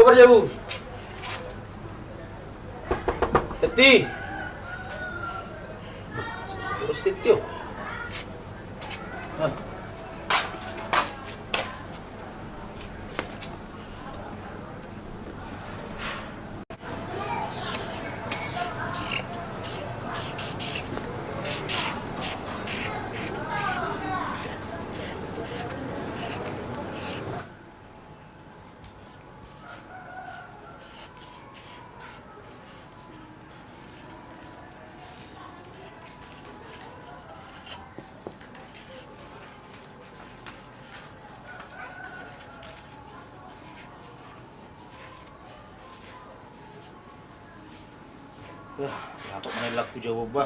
Koper aja, Bu. Teti. Terus Teti, yuk. Hah. Atok manilak ko jawab ba?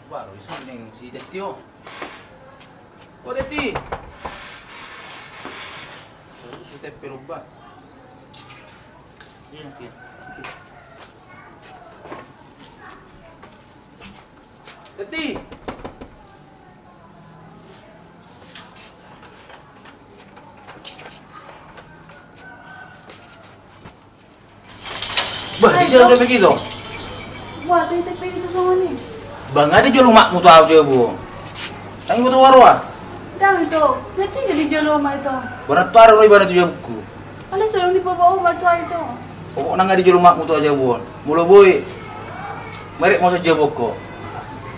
Baru isang neng si Teti oh. Oh Teti. Terus si Teti ba? Yan kit. Teti. Bah, di jalan kayak begitu. Wah, TTP itu sama nih. Bang, ada jual makmu tuh aja, Bu. Tangi butuh warwa. Dah itu, nanti jadi jual rumah itu. Berat tuh ada ibarat tuh buku. Ada suruh di bawah batu itu. Pokoknya nggak dijual makmu tuh aja, Bu. Mulu boy. Merek mau saja boko.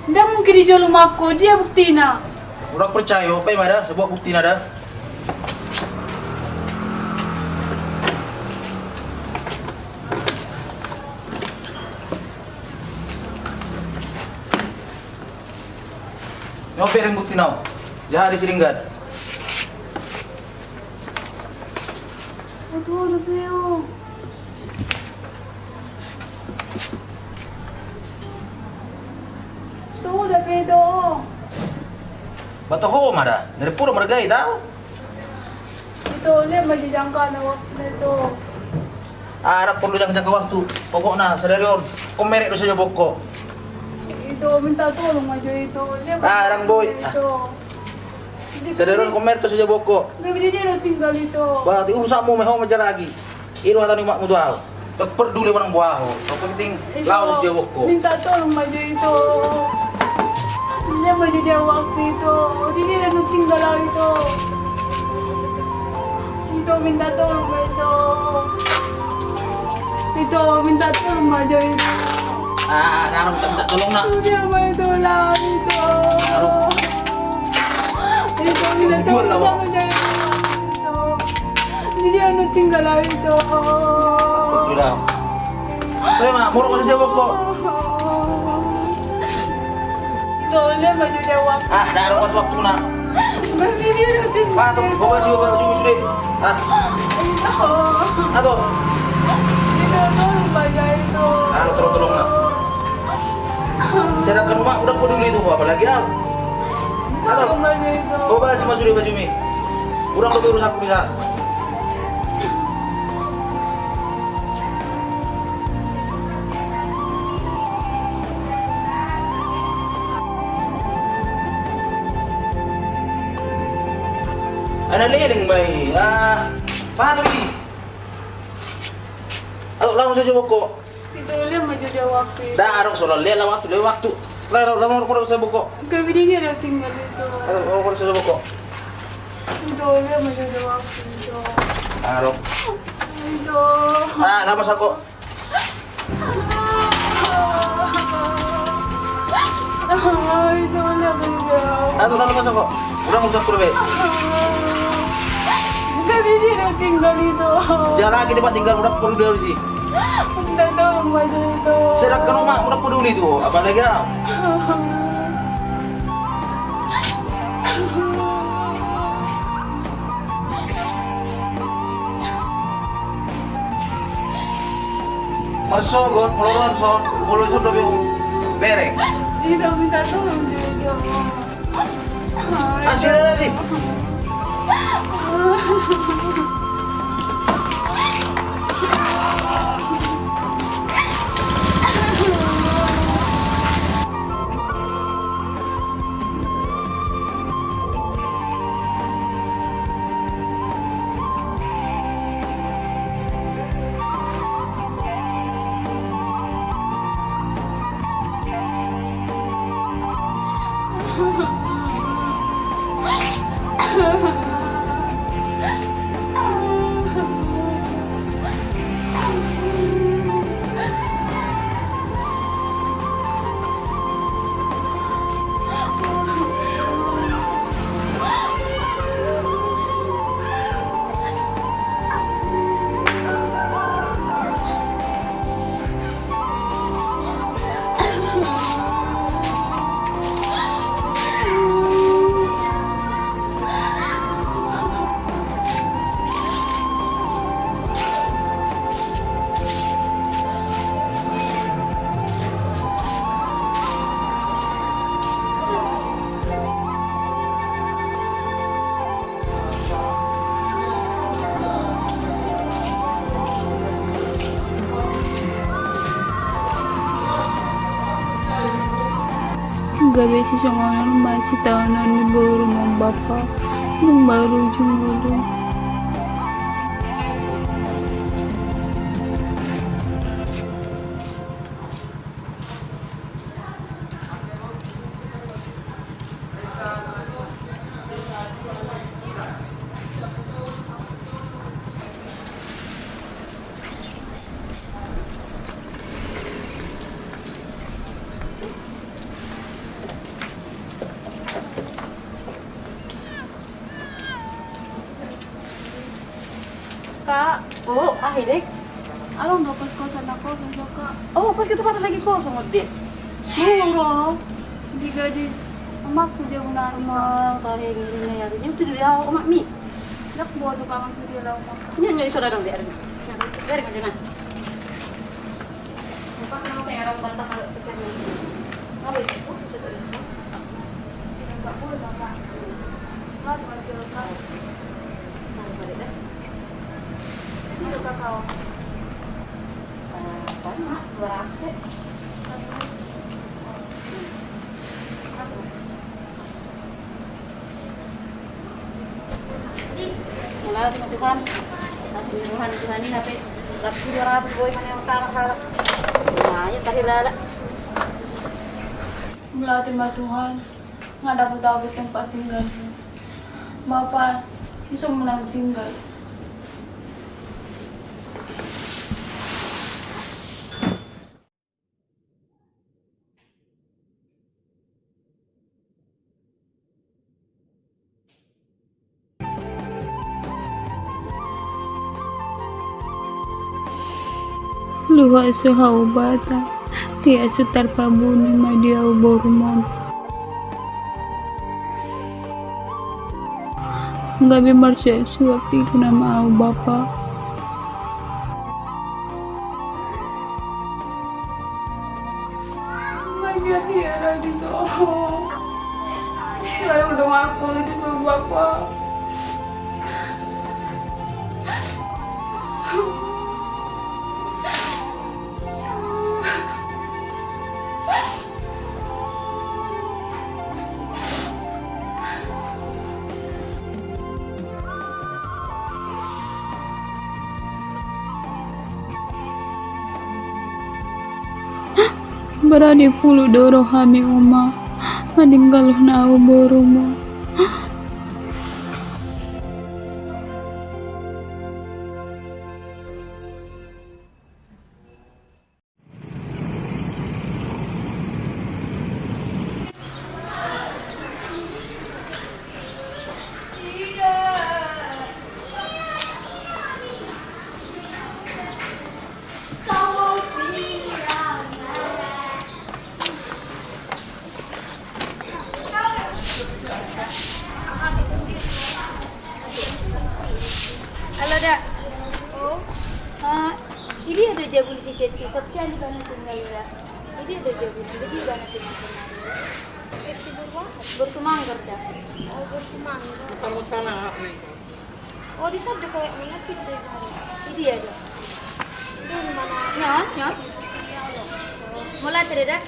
Nggak mungkin dijual rumahku, dia bukti nak. Udah percaya, apa yang ada? Sebuah bukti ada. Nyopir yang bukti now. Jahat di Siringgat. Aduh, yuk. Tuh, udah pedo. Batu ho ada. Dari pura mergai tahu. Itu, lihat baju jangka na waktu itu. Harap perlu jaga waktu. Pokoknya sadari on. Kau merek dosa saja boko. Itu, minta tolong maju itu. Lihat Arang, boy. itu. Sadari on komer saja boko. Gak bisa dia udah tinggal itu. Wah, ti urusanmu meho majar lagi. Iru hatan makmu tuh. Tak peduli orang buah. Kau penting laut saja boko. Minta tolong maju itu. Dia maju dia waktu itu. Dia udah tinggal lagi itu. Itu minta tolong itu. Itu minta tolong maju itu. Naruh minta tolong nak. Dia maju lah itu. Naruh. Itu minta tolong sama maju itu. Dia udah tinggal lagi itu. Sudah. Saya mah murah saja boko. Itu dia maju dia waktu. Naruh waktu nak. Baby dia udah tinggal. Tuh, bawa sih bawa baju sudah. Atau. Itu tolong maju itu. Tolong nak. Sedangkan rumah udah peduli tuh apalagi ah. Atau. Tolong maju itu. Bawa sih sudah baju mi. Kurang lebih urus aku bisa. Ada leleng mai. Paano lagi? Ayo langsung saja boko. Itu dia maju dia waktu itu. Dah arok soal lihat waktu. Lalu ko sa boko. Gabi dia udah tinggal itu. Ano ko sa boko. Itu dia maju dia waktu itu. Arok. Itu. Namas ako. Itu dia maju. Namas ako. Udah usah kurbe. Gabi dia udah tinggal itu. Jangan lagi tempat tinggal udah perlu dia sih. Minta tolong maju itu. Sedangkan rumah udah peduli tuh. Apalagi ah. Marsogot, mulo isog lebih bereng. Itu minta tolong dia. Asir lagi. gabi si songonon masih tahunan ni baru mau bapak nung baru jumbo. Kak, oh, dek. Alam nggak kos-kosan aku sama kak. Oh, pas kita patah lagi kosong, dek. Murah. Jika di emakku jauh Mal, tadi yang ini ya, ini tuh dari awal emak mi. nak buat tukang itu dia rumah. Nyanyi saudara dong, biar. Biar kan Jona. Lupa kenapa saya orang bantah kalau pekerjaan. Apa itu? Oh, itu tadi. Nggak boleh bapak. Nggak boleh jalan kak. Mari, mari, deh. Ini kakak. Apa, mak? 200, deh. Malah sama Tuhan, Tuhan ini tapi 200 boy mana yang kalah. Nah, ya tadi lala. Melatih mbak Tuhan, nggak dapat dapat tempat tinggal. Bapak bisa menang tinggal. Luha suhau bata, tia sutar pabuni madiau borumon. Gabi marsya suapi nama au bapa. Magia tiara di soal. Selalu dong aku itu sama bapak. Berani puluh doro hami uma meninggal na boromo. Halo, Dak. Oh. Ini ada jabul si Teti. Sekian banget tinggal ya. Ini ada jabul. Jadi banget tinggal. Bertumanggar dah. Oh, bertumanggar. Mutar-mutar lah nih. Oh, di sana kayak mengapit deh. Ini ada. Itu mana? Nyot, nyot. Mulai tadi dah.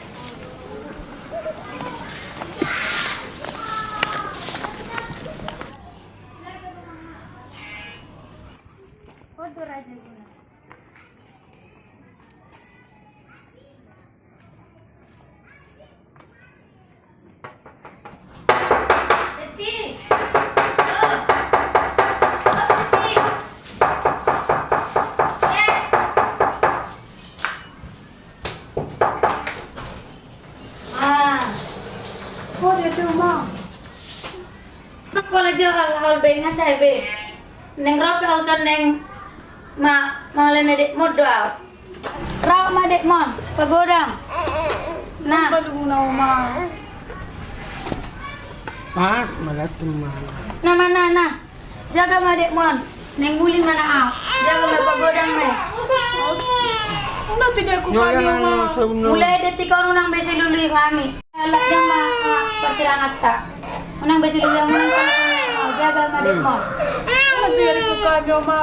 Kodo raja guna. Teti. Oh dia tuh mau. Nak wala jahal hal be ngasai be. Neng rope ausan neng malen dek modal. Raw ma dek mon pagodang. Nah, Balu na uma. Pak, malat teman. nama nana. Jaga ma dek mon. Neng muli mana ah. Jaga ma pagodang me. Una tidak aku kami uma. Mulai detik kau nang besi lulu kami. Alat jama persilangan tak. Unang besi lulu yang menang jaga ma dek mon. Una tidak aku kami uma.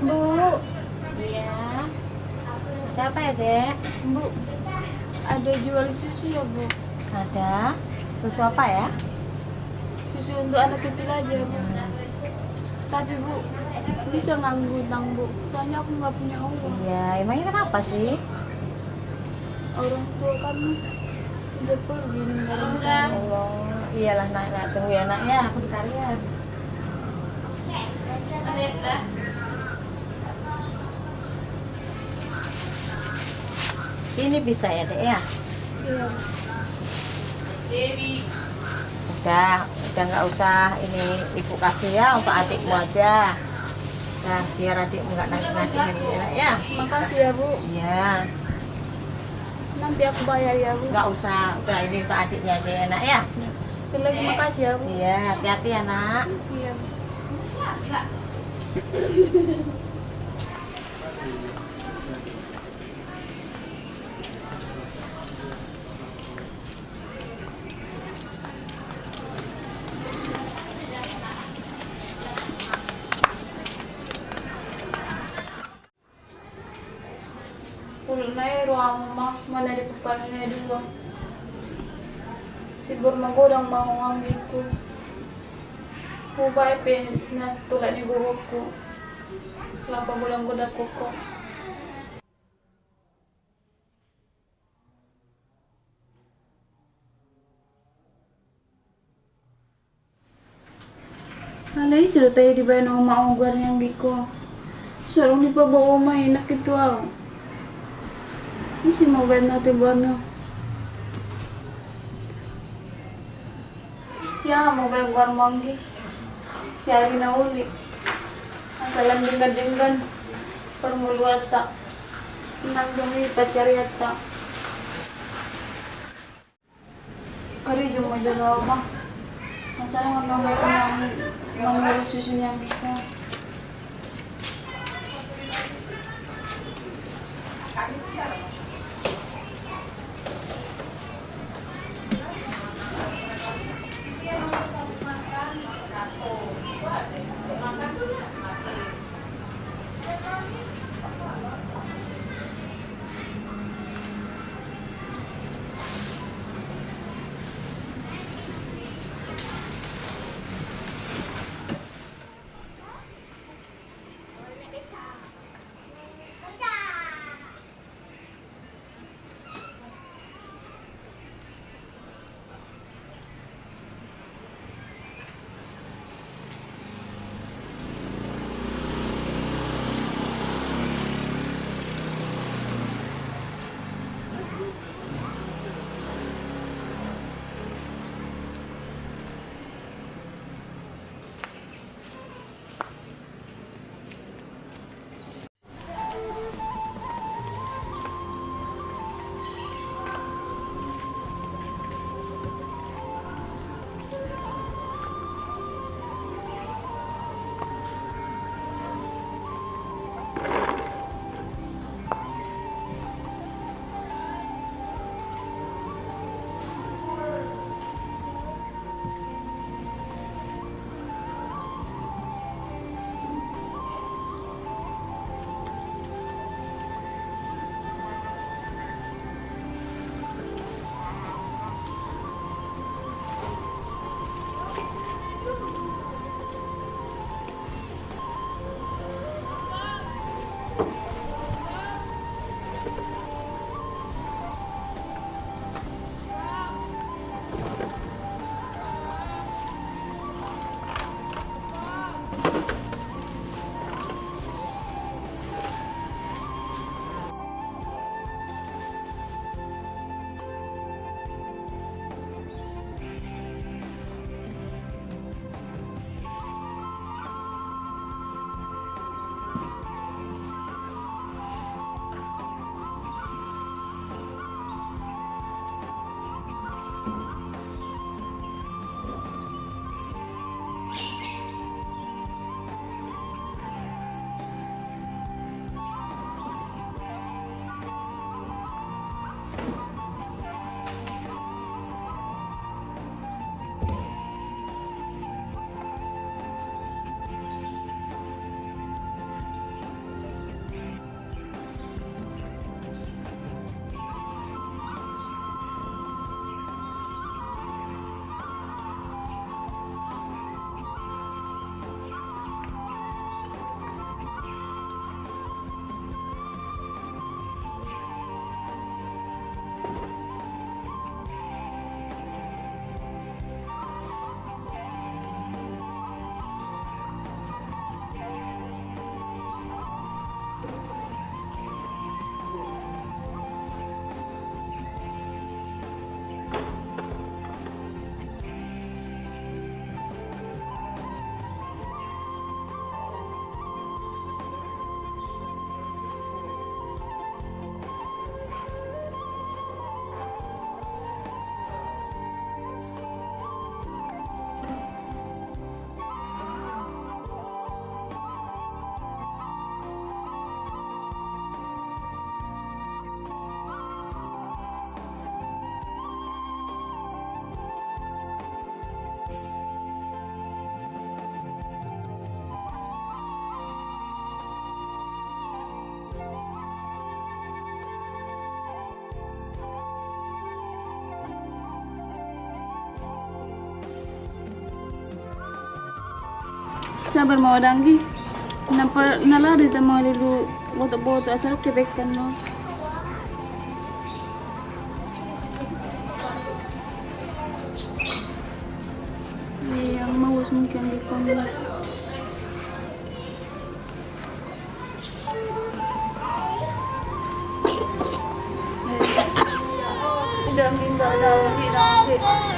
Bu, Iya. Siapa ya, Dek? Bu, ada jual susu ya, Bu? Ada. Susu apa ya? Susu untuk anak kecil aja, Bu. Tapi, Bu, bisa nganggu utang, Bu. Soalnya aku nggak punya uang. Iya, emangnya kenapa sih? Orang tua kan udah pergi ninggalin kami. Allah, iyalah nak, tunggu ya nak ya, aku sekalian. Ini bisa ya, Dek ya? Iya. Udah nggak usah ini ibu kasih ya untuk adikmu aja. Nah, biar adikmu nggak nangis-nangis ya. Makasih ya, Bu. Iya, Nanti aku bayar ya, Bu. nggak usah. Udah ini untuk adiknya aja ya, nak ya. Sekali lagi makasih ya, Bu. Iya, hati-hati ya, nak. Iya. Ulun na ruang mah mana di pupalnya dulu. Si bermagodang mau ngambilku. Hubay pen nas tulad ni buhokku. Lapa godang goda koko. Alay sudah tayo di ba ng maugar niyang giko. Sarong di pa ba umay nak ito aw. Isi mobile natin ba no? Siya mobile guar manggi. Siya rin na uli. Ang salam dinggan-dinggan. Permuluata. Nandungi pacariata. Kari jumpa jalaw ba? Masalah nomor susun yang kita. sabar mau danggi. Nampak nalari ta mau dulu boto-boto asal kebekan no. Yang mau mungkin di komunitas. Tidak minta tahu, tidak.